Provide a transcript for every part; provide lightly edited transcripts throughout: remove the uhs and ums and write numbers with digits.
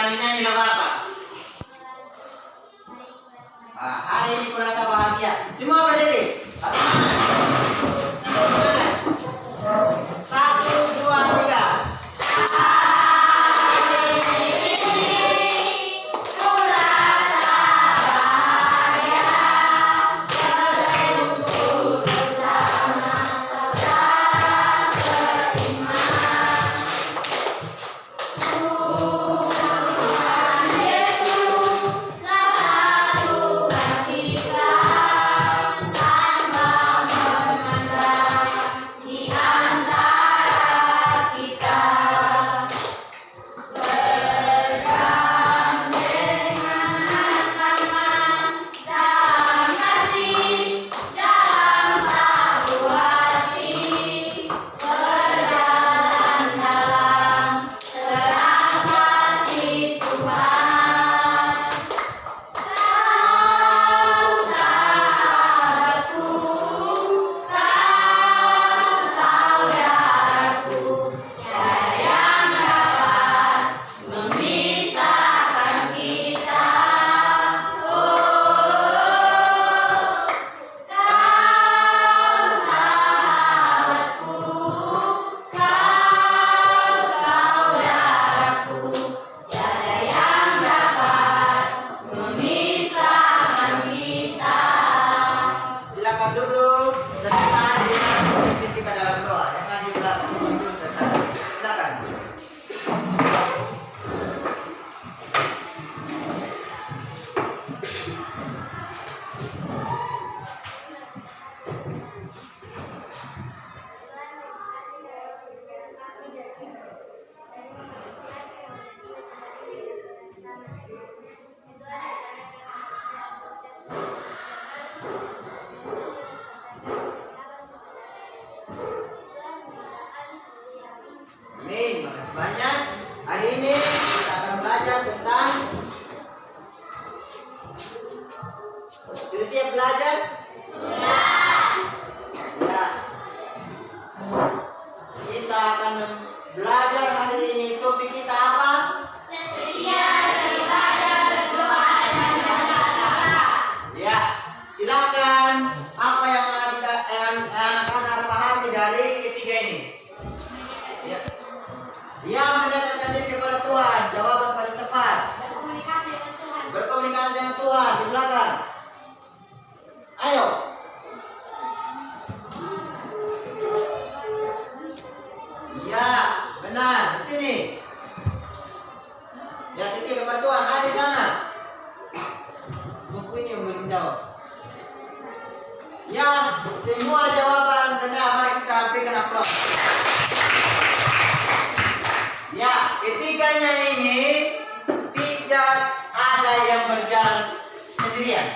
kami nyanyi lagu apa? Hari ini kurasa bahagia. Semua berdiri. Semangat. 1, 2, 3. Amin, makasih banyak. Hari ini kita akan belajar tentang. Sudah siap belajar? Sudah. Ya. Kita akan belajar hari ini. Topik kita apa? Setia daripada berdoa dan berkata-kata. Ya, silakan. Apa yang anak-anak pahami dari ketiga ini? Ya. Dia mendekatkan diri kepada Tuhan. Jawaban paling tepat. Berkomunikasi dengan Tuhan. Berkomunikasi dengan Tuhan di belakang. Ayo. Ya, benar. Di sini. Ya, setia kepada Tuhan. Di sana. Buku ini yang belum jawab. Ya, semua jawaban benar. Mari kita berikan aplaus. Ya, ketiganya ini tidak ada yang berjalan sendirian.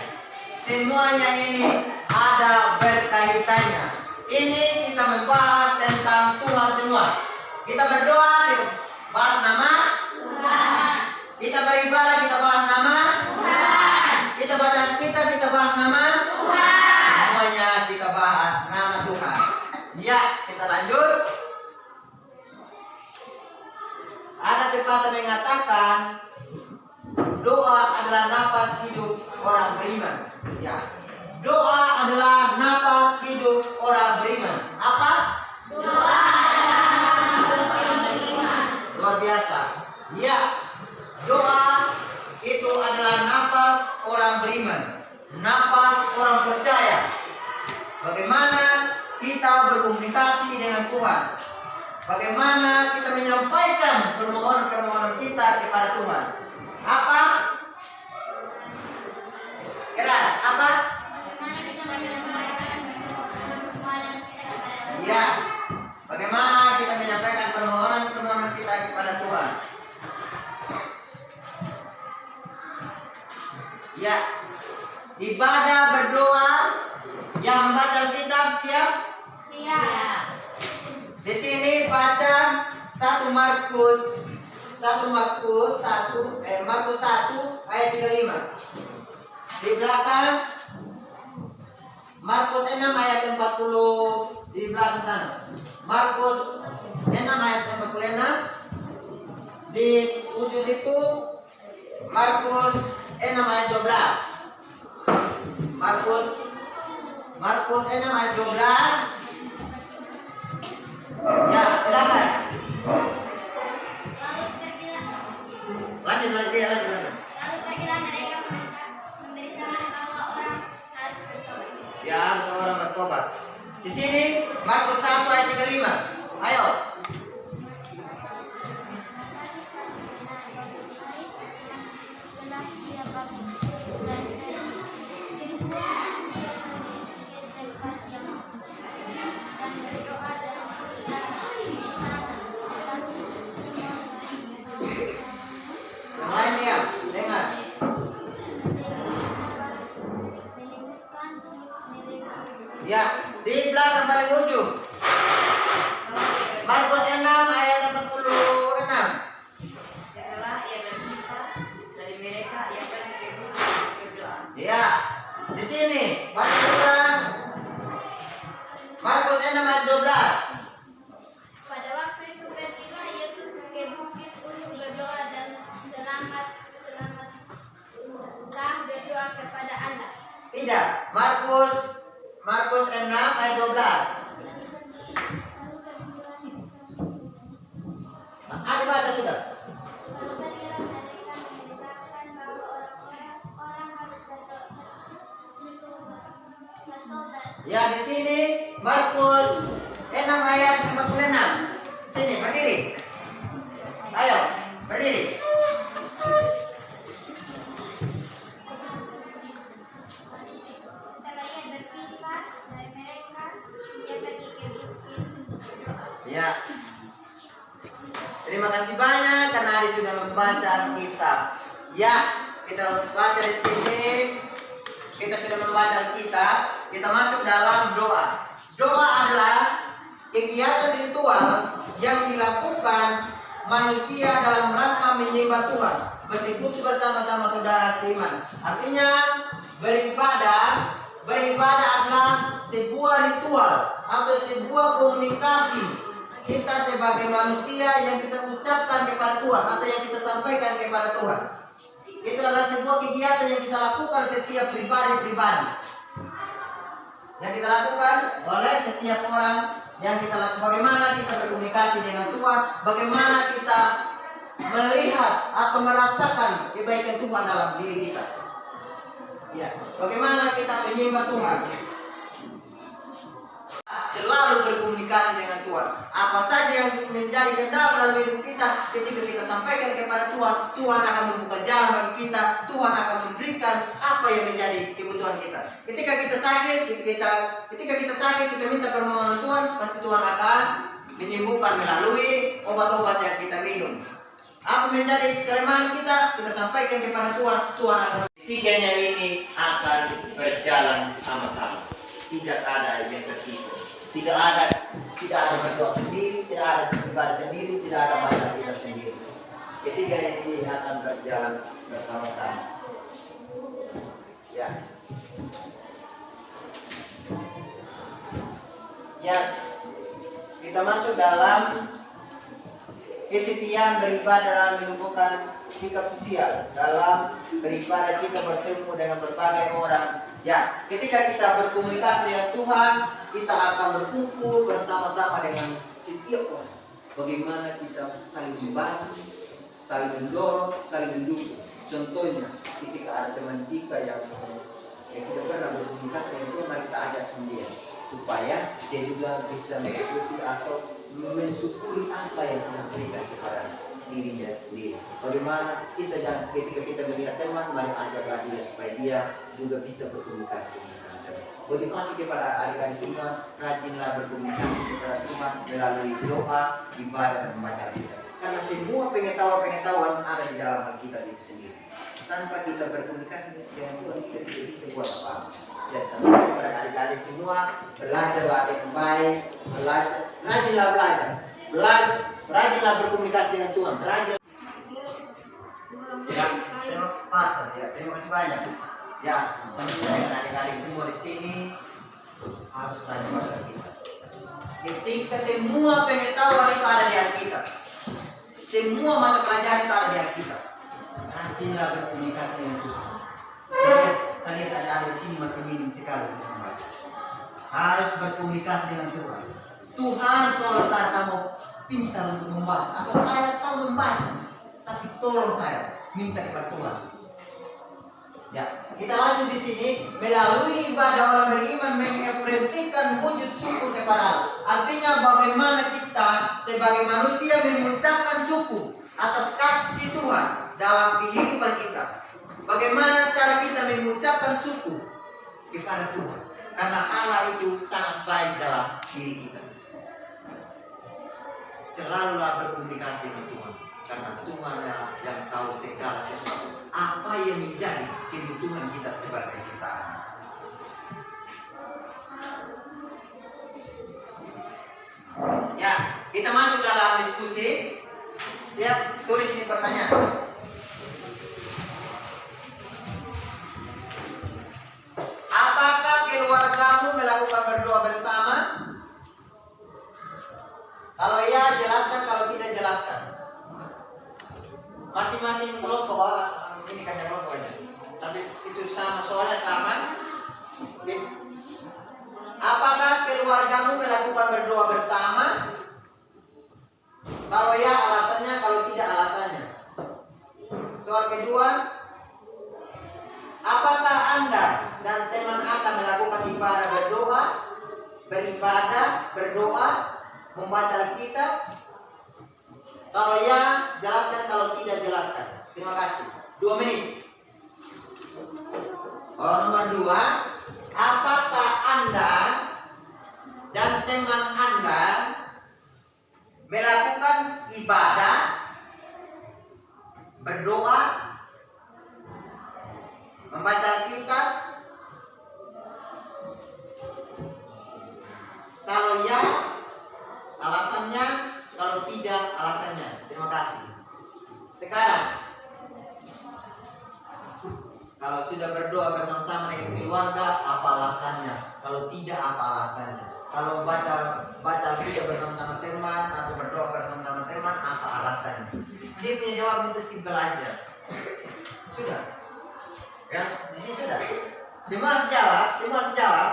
Semuanya ini ada berkaitannya. Ini kita membahas tentang Tuhan semua. Kita berdoa, kita bahas nama Tuhan. Kita beribadah, kita bahas nama Tuhan. Kita baca kitab, kita bahas nama Tuhan. Semuanya kita bahas nama Tuhan. Ya, kita lanjut. Ada pepatah mengatakan doa adalah nafas hidup orang beriman. Ya, doa adalah nafas hidup orang beriman. Apa? Doa adalah nafas hidup beriman. Luar biasa. Ya, doa itu adalah nafas orang beriman, nafas orang percaya. Bagaimana kita berkomunikasi dengan Tuhan? Bagaimana kita menyampaikan permohonan-permohonan kita kepada Tuhan? Apa? Keras, apa? Ya. Bagaimana kita menyampaikan permohonan-permohonan kita kepada Tuhan? Ya. Ibadah berdoa yang membaca kitab siap? Siap. Di sini baca Markus 1 ayat 35. Di belakang Markus 6 ayat 40 di belakang sana. Markus 6 ayat 46. Di ujung situ Markus 6 ayat 12. Markus 6 ayat 12. Ya, silakan. Lanjut. Lalu pergilah mereka memberitakan bahwa orang harus bertobat. Ya, harus orang bertobat. Di sini Markus 1 ayat 35. Ayo. Yang lain ya, dengar. Ya, di belakang paling ujung. Markus 6 ayat 46. Setelah ia berpisah dari mereka, ia pergi ke gunung berdoa. Ya, di sini baca ulang. Markus 6 ayat 12. Pada waktu itu pergilah Yesus ke bukit untuk berdoa dan selamatlah berdoa kepada Allah. Tidak, Markus 6 ayat 12. Ada baca sudah. Ya, di sini Markus 6 ayat 46. Sini berdiri. Ayo, berdiri. Setelah ia berpisah dari mereka, ia pergi ke bukit untuk berdoa. Ya. Terima kasih banyak karena Ari sudah membaca Alkitab. Ya, kita baca di sini. Kita sudah membaca Alkitab. Kita masuk dalam doa. Doa adalah kegiatan ritual yang dilakukan manusia dalam rangka menyembah Tuhan, bersekutu bersama-sama saudara seiman. Artinya beribadah adalah sebuah ritual atau sebuah komunikasi kita sebagai manusia yang kita ucapkan kepada Tuhan atau yang kita sampaikan kepada Tuhan. Itu adalah sebuah kegiatan yang kita lakukan setiap pribadi yang kita lakukan oleh setiap orang yang kita lakukan. Bagaimana kita berkomunikasi dengan Tuhan, bagaimana kita melihat atau merasakan kebaikan Tuhan dalam diri kita. Ya, bagaimana kita menyembah Tuhan. Selalu berkomunikasi dengan Tuhan. Apa saja yang menjadi kendala dalam hidup kita, ketika kita sampaikan kepada Tuhan, Tuhan akan membuka jalan bagi kita. Tuhan akan memberikan apa yang menjadi kebutuhan kita. Ketika kita sakit, kita minta permohonan Tuhan, pasti Tuhan akan menyembuhkan melalui obat-obat yang kita minum. Apa menjadi kelemahan kita sampaikan kepada Tuhan. Tuhan akan. Tiganya ini akan berjalan sama-sama. Tidak ada yang terpisah. Tidak ada berdoa sendiri, tidak ada ibadah sendiri, tidak ada baca kita sendiri. Ketiga ini akan berjalan bersama-sama. Ya. Ya, kita masuk dalam kesetiaan beribadah dalam menumbuhkan sikap sosial. Dalam beribadah kita bertemu dengan berbagai orang. Ya, ketika kita berkomunikasi dengan Tuhan, kita akan berkumpul bersama-sama dengan setiap orang. Bagaimana kita saling membantu, saling mendorong, saling mendukung. Contohnya, ketika ada teman kita yang tidak pernah berkomunikasi dengan Tuhan, mari kita ajak sendiri supaya dia juga bisa mengikuti atau mensyukuri apa yang Tuhan berikan kepada dirinya sendiri. Bagaimana kita jangan ketika kita melihat teman, mari ajaklah dia supaya dia juga bisa berkomunikasi dengan kita. Motivasi kepada adik-adik semua, rajinlah berkomunikasi kepada Tuhan melalui doa, ibadah dan membaca Alkitab. Karena semua pengetahuan ada di dalam Alkitab itu sendiri. Tanpa kita berkomunikasi dengan Tuhan, kita tidak bisa buat apa-apa. Dan sampai kepada adik-adik semua, belajarlah dengan baik, rajinlah belajar, rajinlah berkomunikasi dengan Tuhan, rajin. Ya, terima kasih banyak. Ya, sampai dengan adik-adik semua di sini harus rajin baca Alkitab. Ketika semua pengetahuan itu ada di Alkitab, semua mata pelajaran itu ada di Alkitab. rajinlah berkomunikasi dengan Tuhan. Saya lihat ada di sini masih minim sekali untuk membaca. Harus berkomunikasi dengan Tuhan. Tuhan, tolong saya mau pintar untuk membaca, atau saya tahu membaca, tapi tolong saya minta kepada Tuhan. Ya, kita lanjut di sini. Melalui ibadah orang beriman mengekspresikan wujud syukur kepada Allah. Artinya bagaimana kita sebagai manusia mengucapkan syukur atas kasih Tuhan dalam kehidupan kita. Bagaimana cara kita mengucapkan syukur kepada Tuhan, karena Allah itu sangat baik dalam diri kita. Selalulah berkomunikasi dengan Tuhan, karena Tuhan yang tahu segala sesuatu, apa yang menjadi kebutuhan kita sebagai ciptaan. Ya, kita masuk dalam diskusi. Siap, tulis ini pertanyaan. Apakah keluargamu melakukan berdoa bersama? Kalau ya, jelaskan. Kalau tidak, jelaskan. Masing-masing kelompok, ini kan kelompok aja. Tapi itu sama, soalnya sama. Apakah keluargamu melakukan berdoa bersama? Kalau ya, alasannya. Kalau tidak, alasannya. Soal kedua, apakah Anda dan teman Anda melakukan ibadah berdoa, membaca Alkitab? Kalau ya, jelaskan. Kalau tidak, jelaskan. Terima kasih. 2 menit. Nomor 2, apakah Anda dan teman Anda melakukan ibadah, berdoa, membaca Alkitab? Kalau ya, alasannya. Kalau tidak, alasannya. Terima kasih. Sekarang, kalau sudah berdoa bersama-sama dengan keluarga, apa alasannya? Kalau tidak, apa alasannya? Kalau baca Alkitab bersama-sama teman atau berdoa bersama-sama teman, apa alasannya? Dia punya jawab itu simpel aja. Sudah. Ya, di sini sudah. Semua sejawab.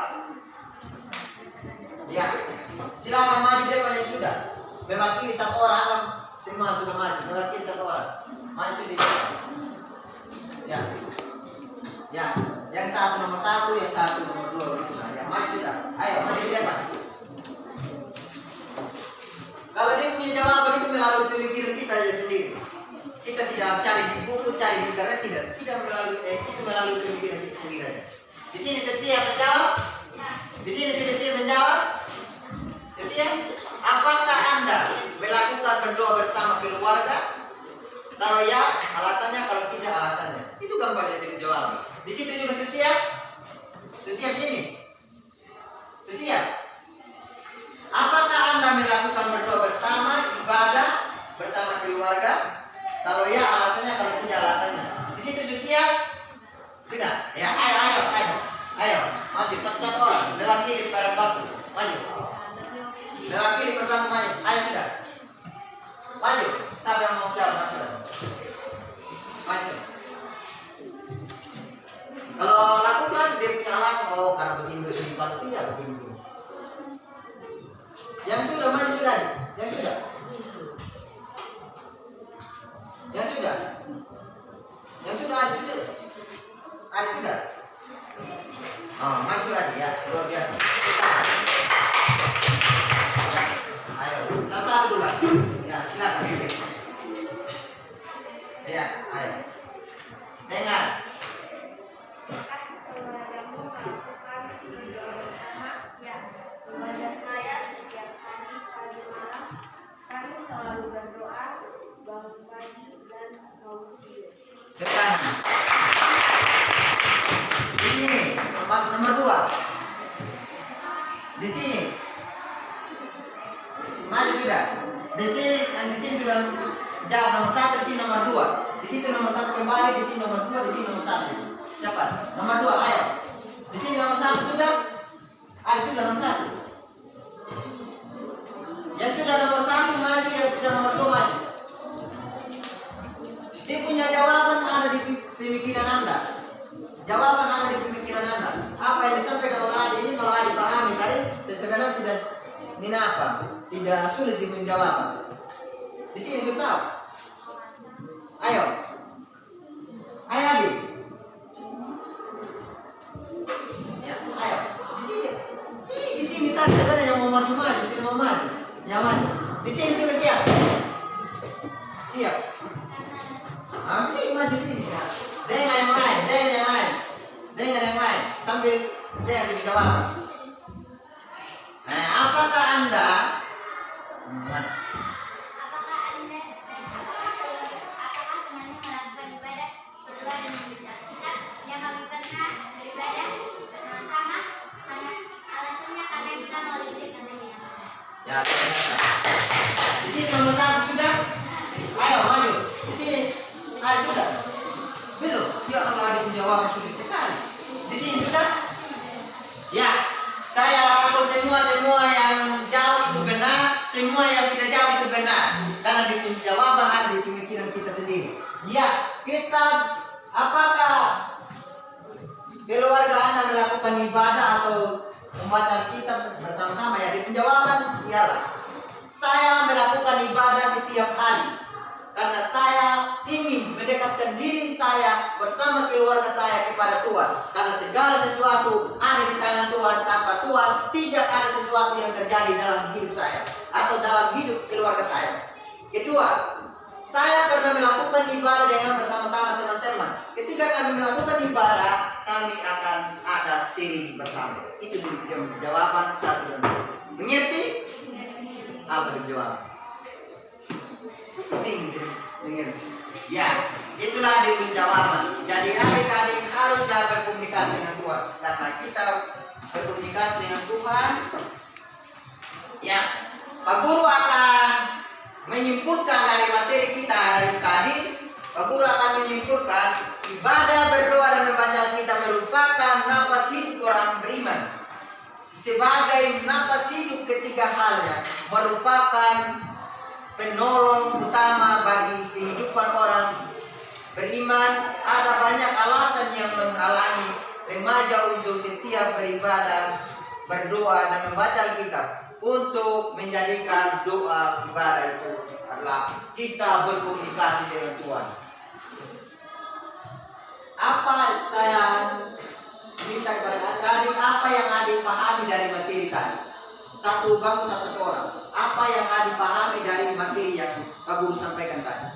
Ya, silakan maju depan yang sudah. Mewakili 1 orang, semua sudah maju. Mewakili 1 orang. Maju sudah. Ya, yang 1 nomor 1, yang 1 nomor 2 gitu. Ya, maju sudah. Ayo, maju di depan. Kalau dia punya jawaban itu melalui pemikiran kita aja sendiri. Kita tidak cari di buku, cari di internet, tidak melalui pemikiran kita sendiri aja. Di sini siap menjawab? Di sini siap menjawab? Siap? Apakah Anda melakukan berdoa bersama keluarga? Kalau ya, alasannya. Kalau tidak, alasannya. Itu gampang saja dijawab. Di situ juga siap? Siap sini? Siap? Apakah Anda melakukan berdoa bersama, ibadah bersama keluarga? Kalau ya, alasannya. Kalau tidak, alasannya. Di situ siap? Sudah? Ya, ayo. Maju satu-satu orang. Mewakili para bapak. Maju. Mewakili pertama maju. Ayo sudah. Maju. Siapa yang mau jawab? Maju. Kalau lakukan dia punya alasan. Oh, karena begini. Kalau tidak begini. Yang sudah maju sudah. Yang sudah. Ada sudah. Oh, maju lagi ya. Luar biasa. Ayo, satu dulu lah. Ya, silakan. Ya, ayo. Dengar. Keluargamu melakukan berdoa bersama? Ya, keluarga saya setiap hari pagi malam kami selalu berdoa, bangun pagi dan mau tidur. Ke kanan. Di sini, nomor 2. Di sini. Maju sudah. Di sini sudah jawab nomor 1, di sini nomor 2. Di situ nomor 1 kembali, di sini nomor 2, di sini nomor 1. Cepat. Nomor 2, ayo. Di sini nomor 1 sudah. Sudah nomor 1. Yang sudah nomor 1 maju, yang sudah nomor 2 maju. Dia punya jawaban, ada ada di pemikiran Anda. Jawaban ada di pemikiran Anda. Apa yang disampaikan oleh Adi ini kalau Adi pahami tadi, sebenarnya tidak ini apa? Tidak sulit menjawab. Di sini sudah tahu. Ayo, ayo Adi. Ya, ayo. Di sini tadi ada yang mau maju, tidak mau maju. Yang maju. Di sini juga siap. Siap. Ah, di sini maju sini. Ya. Dengan yang lain, dengan yang lain, sambil dia dijawab. Nah, apakah Anda apakah temannya melakukan ibadah berdoa dan membaca Alkitab yang kami pernah beribadah bersama-sama karena alasannya karena kita mau lebih dengannya. ya, di sini nomor 1 sudah? Ayo maju. Di sini ada sudah? Belum? Ya kalau ada jawaban sudah sekali. Di sini sudah? Ya, saya rangkul semua yang jawab itu benar, semua yang tidak jawab itu benar. Karena di jawaban ada di pemikiran kita sendiri. Ya, kita apakah keluarga Anda melakukan ibadah atau membaca kitab bersama-sama? Ya, di penjawaban ialah saya melakukan ibadah setiap hari. Karena saya ingin mendekatkan diri saya bersama keluarga saya kepada Tuhan. Karena segala sesuatu ada di tangan Tuhan. Tanpa Tuhan tidak ada sesuatu yang terjadi dalam hidup saya atau dalam hidup keluarga saya. Kedua, saya pernah melakukan ibadah dengan bersama-sama teman-teman. Ketika kami melakukan ibadah, kami akan ada sering bersama. Itu jawaban 1 dan 2. Mengerti? Apa jawaban? Penting dengar. Ya, itulah di jawaban. Jadi adik-adik harus dapat berkomunikasi dengan Tuhan. Karena kita berkomunikasi dengan Tuhan, ya, Pak Guru akan menyimpulkan dari materi kita dari tadi. Pak Guru akan menyimpulkan ibadah, berdoa dan membaca Alkitab merupakan napas hidup orang beriman. Sebagai napas hidup ketiga halnya merupakan penolong utama bagi kehidupan orang beriman. Ada banyak alasan yang menghalangi remaja untuk setiap beribadah, berdoa dan membaca Alkitab. Untuk menjadikan doa ibadah itu adalah kita berkomunikasi dengan Tuhan. Apa saya minta kepada adik, apa yang adik pahami dari materi tadi? Satu bangku satu orang. Apa yang adik pahami dari materi yang Pak Guru sampaikan tadi?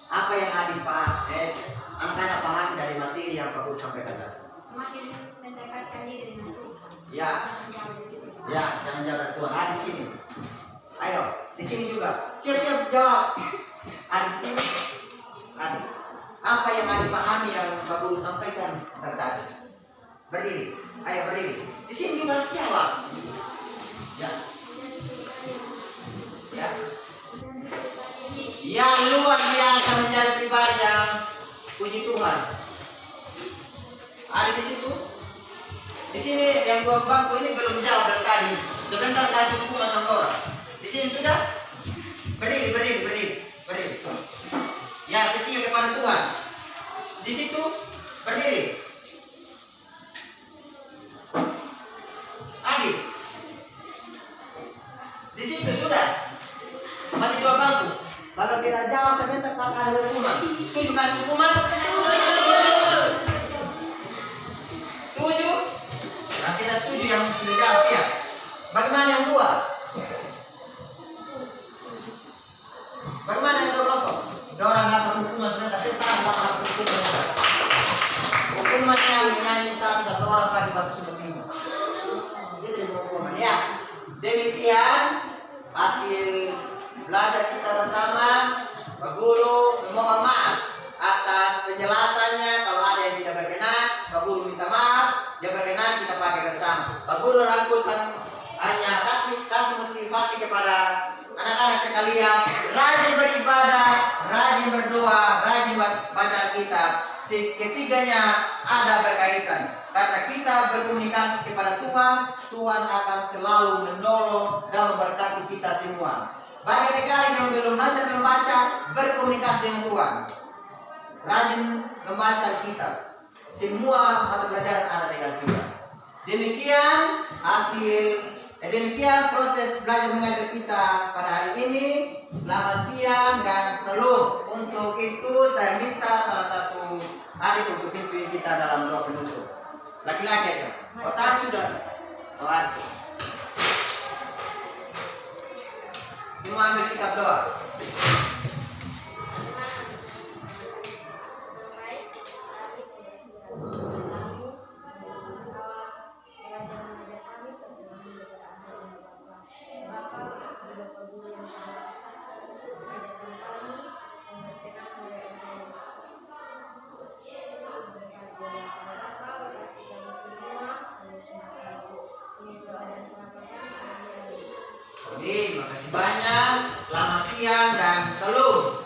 Apa yang adik pahami? Anak-anak pahami dari materi yang Pak Guru sampaikan tadi? Semakin mendekatkan diri dengan Tuhan. Ya, ya, jangan jawab Tuhan. Ada di sini. Ayo, di sini juga. Siap-siap jawab. Ada di sini. Ada. Apa yang adik pahami yang Pak Guru sampaikan tadi? Berdiri. Ayo berdiri. Di sini juga harus jawab. Ya. Ya. Yang luar biasa menjadi pribadi yang puji Tuhan. Ada di situ. Di sini yang 2 bangku ini belum jawab dari tadi. Sebentar kasih hukuman sama orang. Di sini sudah. Berdiri. Ya, setia kepada Tuhan. Di situ berdiri. Adik. Di situ sudah. Masih 2 bangku. Kalau tidak jawab sebentar akan ada hukuman. Setuju kasih hukuman? Setuju? Nah, kita setuju yang sudah jawab ya. Bagaimana yang 2? Bagaimana yang 2 kelompok? Ada orang dapat hukuman sebentar. Kita dapat hukuman. Hukumannya menyanyi satu orang pakai bahasa Sunda Timur. Itu hukuman ya. Demikian hasil belajar kita bersama. Pak Guru mohon maaf atas penjelasannya. Kalau ada yang tidak berkenan, Pak Guru minta maaf. Yang berkenan kita pakai bersama. Pak Guru rangkulkan hanya kasih motivasi kepada anak-anak sekalian, rajin beribadah, rajin berdoa, rajin baca Alkitab. Ketiganya ada berkaitan. Karena kita berkomunikasi kepada Tuhan, Tuhan akan selalu menolong dan memberkati kita semua. Bagi negara yang belum lancar membaca, berkomunikasi dengan Tuhan. rajin membaca Alkitab. Semua mata pelajaran ada di Alkitab. Demikian proses belajar mengajar kita pada hari ini, selamat siang dan shalom. Untuk itu saya minta salah satu adik untuk pimpin kita dalam doa penutup. Laki-laki aja. Otak sudah. Doa sih. Semua ambil sikap doa. Terima kasih banyak. Selamat siang dan shalom.